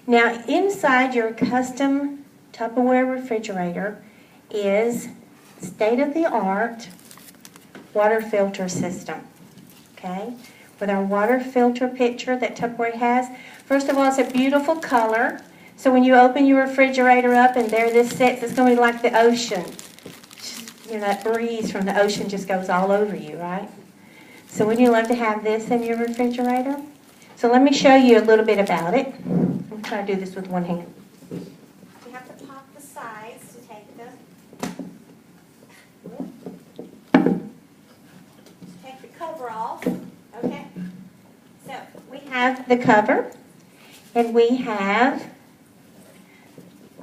Now, inside your custom Tupperware refrigerator is state-of-the-art water filter system, okay? With our water filter pitcher that Tupperware has. First of all, it's a beautiful color. So when you open your refrigerator up and there this sits, it's going to be like the ocean. You know, that breeze from the ocean just goes all over you, right? So wouldn't you love to have this in your refrigerator? So let me show you a little bit about it. I'm going to try to do this with one hand. You have to pop the sides to take the cover off. Okay. So we have the cover, and we have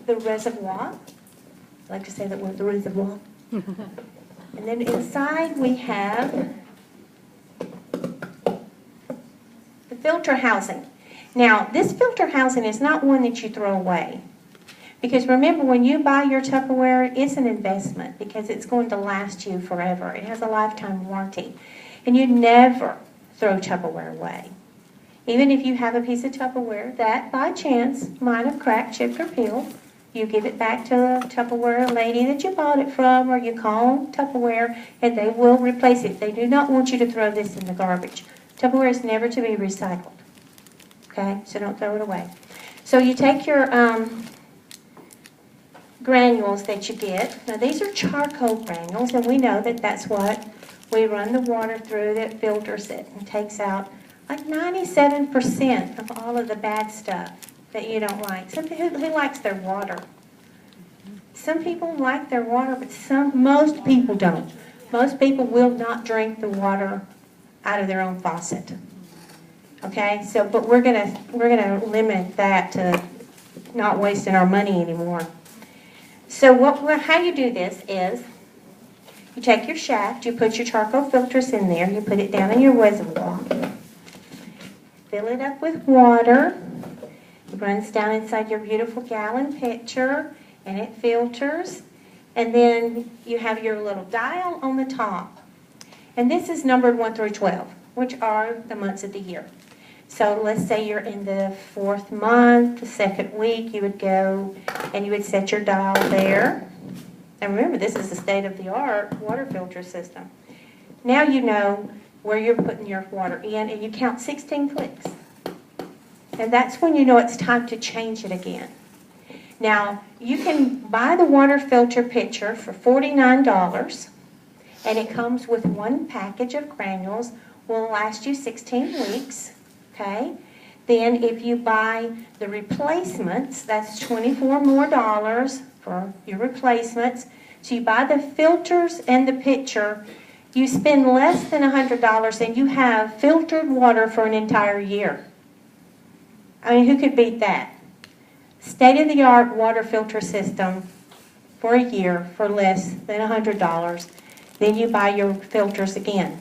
the reservoir. I like to say that word, the reservoir. And then inside we have the filter housing. Now, this filter housing is not one that you throw away. Because remember, when you buy your Tupperware, it's an investment because it's going to last you forever. It has a lifetime warranty. And you never throw Tupperware away. Even if you have a piece of Tupperware that, by chance, might have cracked, chipped, or peeled, you give it back to the Tupperware lady that you bought it from, or you call Tupperware, and they will replace it. They do not want you to throw this in the garbage. Tupperware is never to be recycled. Okay? So don't throw it away. So you take your granules that you get. Now, these are charcoal granules, and we know that that's what we run the water through that filters it and takes out like 97% of all of the bad stuff that you don't like. Who likes their water? Some people like their water, but most people don't. Most people will not drink the water out of their own faucet. Okay, so but we're gonna limit that to not wasting our money anymore. So how you do this is you take your shaft, you put your charcoal filters in there, you put it down in your reservoir, fill it up with water. It runs down inside your beautiful gallon pitcher, and it filters. And then you have your little dial on the top. And this is numbered 1 through 12, which are the months of the year. So let's say you're in the 4th month, the 2nd week, you would go and you would set your dial there. And remember, this is the state-of-the-art water filter system. Now you know where you're putting your water in, and you count 16 clicks. And that's when you know it's time to change it again. Now, you can buy the water filter pitcher for $49, and it comes with 1 package of granules. Will last you 16 weeks, okay? Then if you buy the replacements, that's $24 more for your replacements. So you buy the filters and the pitcher, you spend less than $100, and you have filtered water for an entire year. I mean, who could beat that? State-of-the-art water filter system for a year for less than $100. Then you buy your filters again.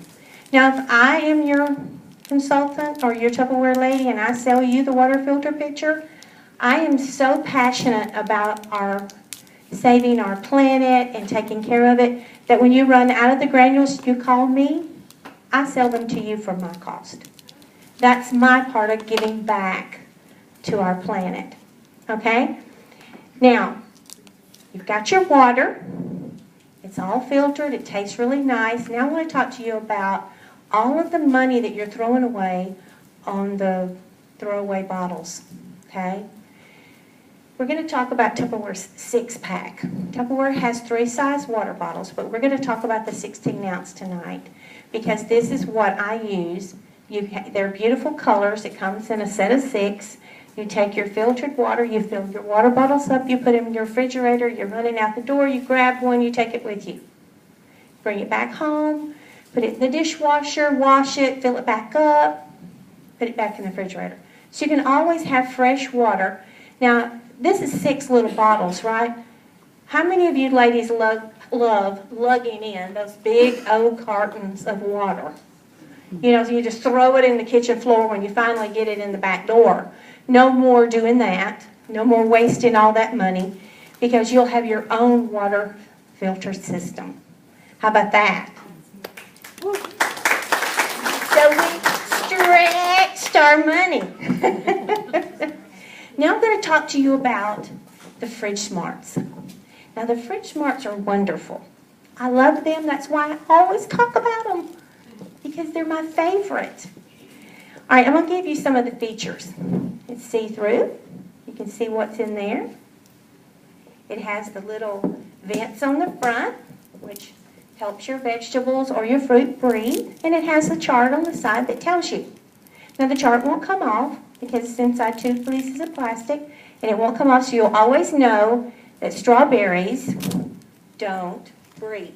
Now, if I am your consultant or your Tupperware lady and I sell you the water filter pitcher, I am so passionate about our saving our planet and taking care of it that when you run out of the granules, you call me, I sell them to you for my cost. That's my part of giving back to our planet. Okay? Now, you've got your water. It's all filtered. It tastes really nice. Now I want to talk to you about all of the money that you're throwing away on the throwaway bottles. Okay? We're going to talk about Tupperware's 6-pack. Tupperware has 3-size water bottles, but we're going to talk about the 16-ounce tonight because this is what I use. They're beautiful colors. It comes in a set of 6. You take your filtered water, you fill your water bottles up, you put them in your refrigerator, you're running out the door, you grab one, you take it with you. Bring it back home, put it in the dishwasher, wash it, fill it back up, put it back in the refrigerator. So you can always have fresh water. Now, this is 6 little bottles, right? How many of you ladies love lugging in those big old cartons of water? You know, so you just throw it in the kitchen floor when you finally get it in the back door. No more doing that. No more wasting all that money because you'll have your own water filter system. How about that? So we stretched our money. Now I'm going to talk to you about the Fridge Smarts. Now the Fridge Smarts are wonderful. I love them. That's why I always talk about them, because they're my favorite. All right, I'm going to give you some of the features. It's see-through. You can see what's in there. It has the little vents on the front, which helps your vegetables or your fruit breathe. And it has a chart on the side that tells you. Now the chart won't come off because it's inside 2 pieces of plastic, and it won't come off, so you'll always know that strawberries don't breathe.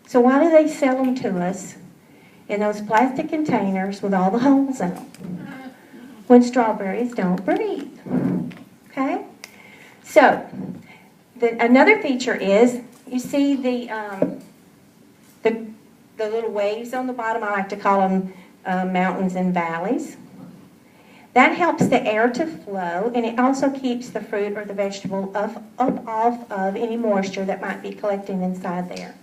So why do they sell them to us in those plastic containers with all the holes in them when strawberries don't breathe? Okay? So, another feature is, you see the little waves on the bottom. I like to call them mountains and valleys. That helps the air to flow, and it also keeps the fruit or the vegetable off of any moisture that might be collecting inside there.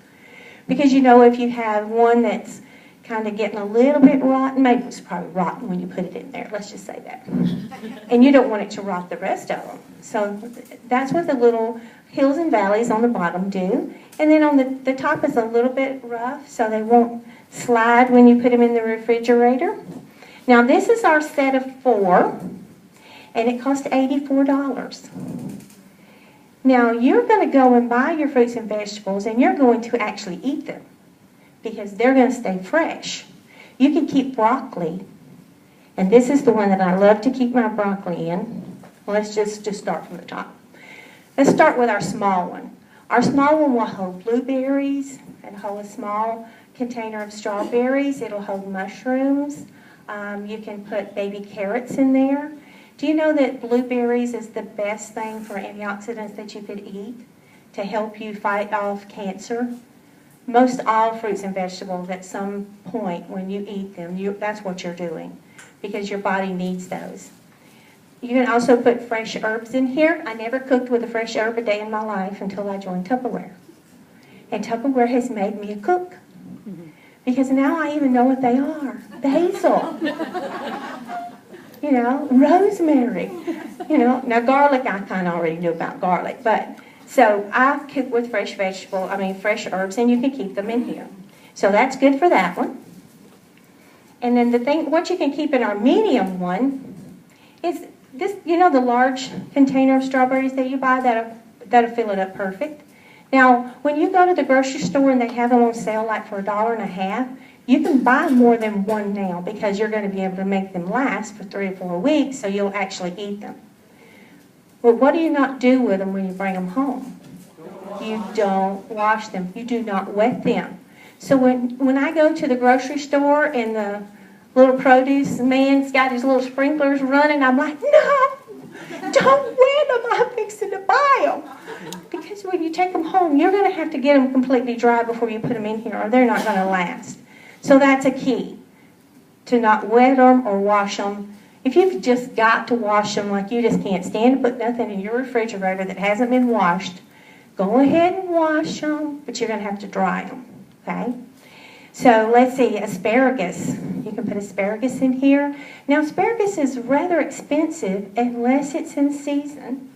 Because you know, if you have one that's kind of getting a little bit rotten, maybe it's probably rotten when you put it in there, let's just say that. And you don't want it to rot the rest of them. So that's what the little hills and valleys on the bottom do. And then on the top is a little bit rough, so they won't slide when you put them in the refrigerator. Now this is our set of 4, and it cost $84. Now you're going to go and buy your fruits and vegetables, and you're going to actually eat them because they're going to stay fresh. You can keep broccoli, and this is the one that I love to keep my broccoli in. Let's just start from the top. Let's start with our small one. Our small one will hold blueberries. It'll hold a small container of strawberries. It'll hold mushrooms. You can put baby carrots in there. Do you know that blueberries is the best thing for antioxidants that you could eat to help you fight off cancer? Most all fruits and vegetables, at some point when you eat them, that's what you're doing because your body needs those. You can also put fresh herbs in here. I never cooked with a fresh herb a day in my life until I joined Tupperware. And Tupperware has made me a cook. Because now I even know what they are. Basil. You know, rosemary. You know, now garlic, I kind of already knew about garlic. But, so I cook with fresh fresh herbs, and you can keep them in here. So that's good for that one. And then what you can keep in our medium one is this, you know, the large container of strawberries that you buy, that'll fill it up perfect. Now, when you go to the grocery store and they have them on sale like for $1.50, you can buy more than one now because you're going to be able to make them last for 3 or 4 weeks, so you'll actually eat them. But what do you not do with them when you bring them home? You don't wash them. You do not wet them. So when I go to the grocery store and the little produce man's got his little sprinklers running, I'm like, no, don't wet them. I'm fixing to buy them. Because when you take them home, you're going to have to get them completely dry before you put them in here, or they're not going to last. So that's a key, to not wet them or wash them. If you've just got to wash them, like you just can't stand to put nothing in your refrigerator that hasn't been washed, go ahead and wash them, but you're going to have to dry them, okay? So let's see, asparagus. You can put asparagus in here. Now asparagus is rather expensive unless it's in season.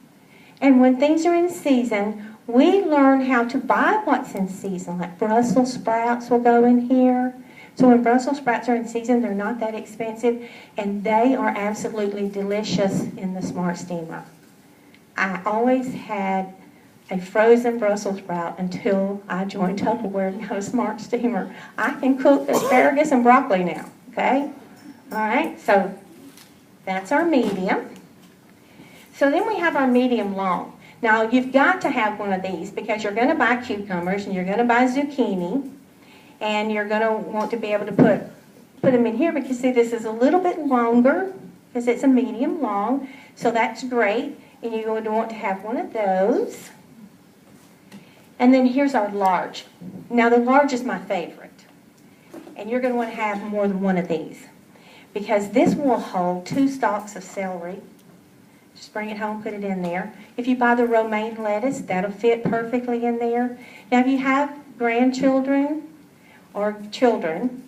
And when things are in season, we learn how to buy what's in season. Like Brussels sprouts will go in here. So when Brussels sprouts are in season, they're not that expensive, and they are absolutely delicious in the Smart Steamer. I always had a frozen Brussels sprout until I joined Tupperware and got a Smart Steamer. I can cook asparagus and broccoli now, okay? All right, so that's our medium. So then we have our medium long. Now you've got to have one of these because you're going to buy cucumbers and you're going to buy zucchini, and you're going to want to be able to put them in here because see this is a little bit longer because it's a medium long, so that's great, and you're going to want to have one of those. And then here's our large. Now the large is my favorite, and you're going to want to have more than one of these because this will hold 2 stalks of celery. Just bring it home, put it in there. If you buy the romaine lettuce, that'll fit perfectly in there. Now if you have grandchildren or children,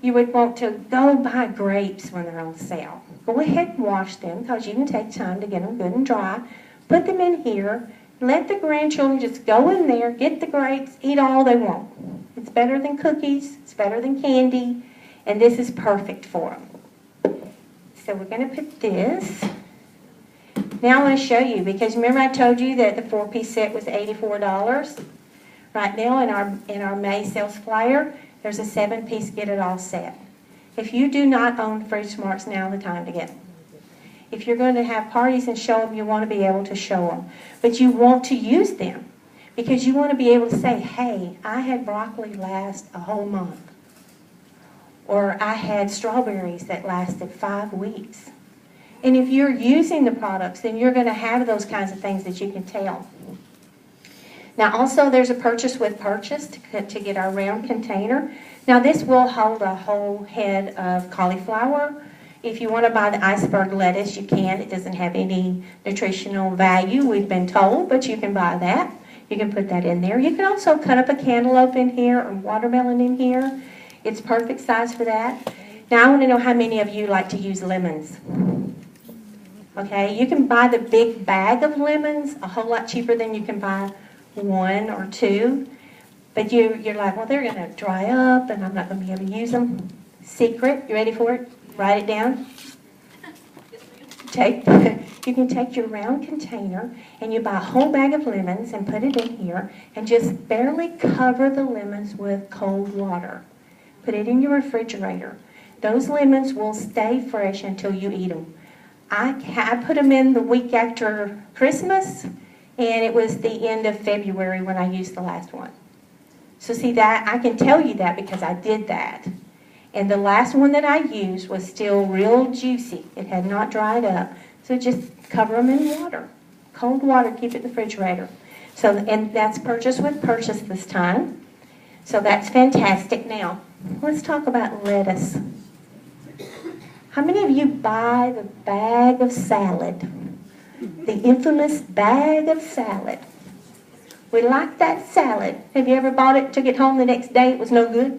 you would want to go buy grapes when they're on sale. Go ahead and wash them because you can take time to get them good and dry. Put them in here. Let the grandchildren just go in there, get the grapes, eat all they want. It's better than cookies. It's better than candy. And this is perfect for them. So we're going to put this. Now I want to show you, because remember I told you that the 4-piece set was $84? Right now in our May sales flyer, there's a 7-piece get it all set. If you do not own Fruit Smarts, now the time to get them. If you're going to have parties and show them, you want to be able to show them. But you want to use them because you want to be able to say, hey, I had broccoli last a whole month. Or I had strawberries that lasted 5 weeks. And if you're using the products, then you're going to have those kinds of things that you can tell. Now also there's a purchase with purchase to get our round container. Now this will hold a whole head of cauliflower. If you want to buy the iceberg lettuce, you can. It doesn't have any nutritional value, we've been told, but you can buy that. You can put that in there. You can also cut up a cantaloupe in here or watermelon in here. It's perfect size for that. Now I want to know how many of you like to use lemons. Okay, you can buy the big bag of lemons a whole lot cheaper than you can buy 1 or 2. But you're like, well, they're going to dry up and I'm not going to be able to use them. Secret, you ready for it? Write it down. You can take your round container and you buy a whole bag of lemons and put it in here and just barely cover the lemons with cold water. Put it in your refrigerator. Those lemons will stay fresh until you eat them. I put them in the week after Christmas, and it was the end of February when I used the last one. So see that, I can tell you that because I did that. And the last one that I used was still real juicy. It had not dried up. So just cover them in water. Cold water, keep it in the refrigerator. So, and that's purchase with purchase this time. So that's fantastic. Now, let's talk about lettuce. How many of you buy the bag of salad? The infamous bag of salad. We like that salad. Have you ever bought it, took it home the next day, it was no good?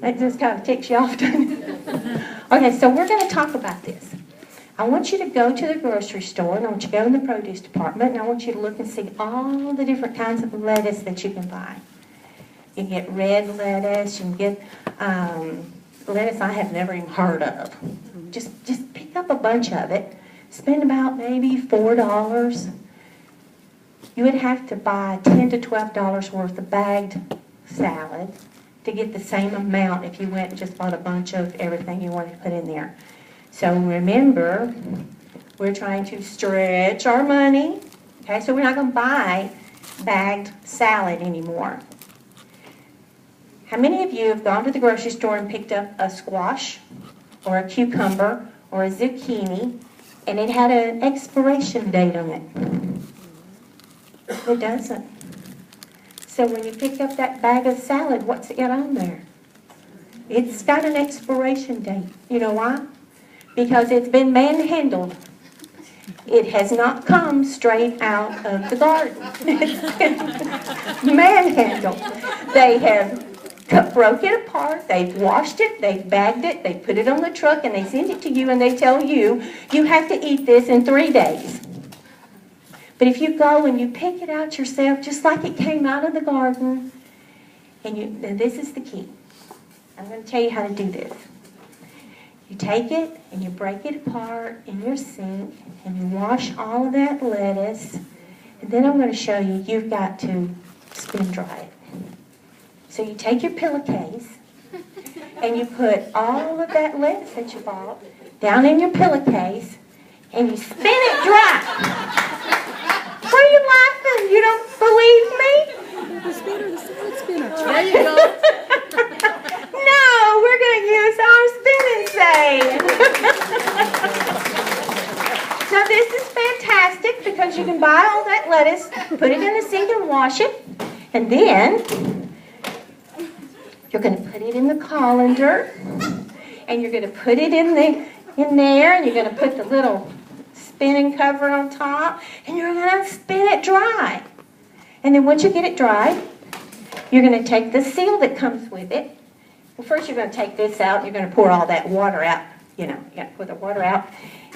That just kind of ticks you off, doesn't it? Okay, so we're going to talk about this. I want you to go to the grocery store, and I want you to go in the produce department, and I want you to look and see all the different kinds of lettuce that you can buy. You can get red lettuce, you can get lettuce I have never even heard of. Just pick up a bunch of it. Spend about maybe $4. You would have to buy $10 to $12 worth of bagged salad to get the same amount if you went and just bought a bunch of everything you wanted to put in there. So remember, we're trying to stretch our money. Okay, so we're not going to buy bagged salad anymore. How many of you have gone to the grocery store and picked up a squash or a cucumber or a zucchini and it had an expiration date on it? It doesn't. So when you pick up that bag of salad, what's it got on there? It's got an expiration date. You know why? Because it's been manhandled. It has not come straight out of the garden. It's been manhandled. They have broke it apart, they've washed it, they've bagged it, they put it on the truck, and they send it to you, and they tell you, you have to eat this in 3 days. But if you go and you pick it out yourself, just like it came out of the garden, and this is the key. I'm going to tell you how to do this. You take it and you break it apart in your sink, and you wash all of that lettuce, and then I'm going to show you, you've got to spin dry it. So you take your pillowcase, and you put all of that lettuce that you bought down in your pillowcase, and you spin it dry. What are you laughing? You don't believe me? The spinner, the salad spinner. There you go. No, we're going to use our spin and save. So this is fantastic because you can buy all that lettuce, put it in the sink and wash it, and then you're going to put it in the colander, and you're going to put it in there, and you're going to put the little spinning cover on top, and you're going to spin it dry. And then once you get it dry, you're going to take the seal that comes with it. Well, first you're going to take this out, and you're going to pour all that water out you know, you got to pour the water out.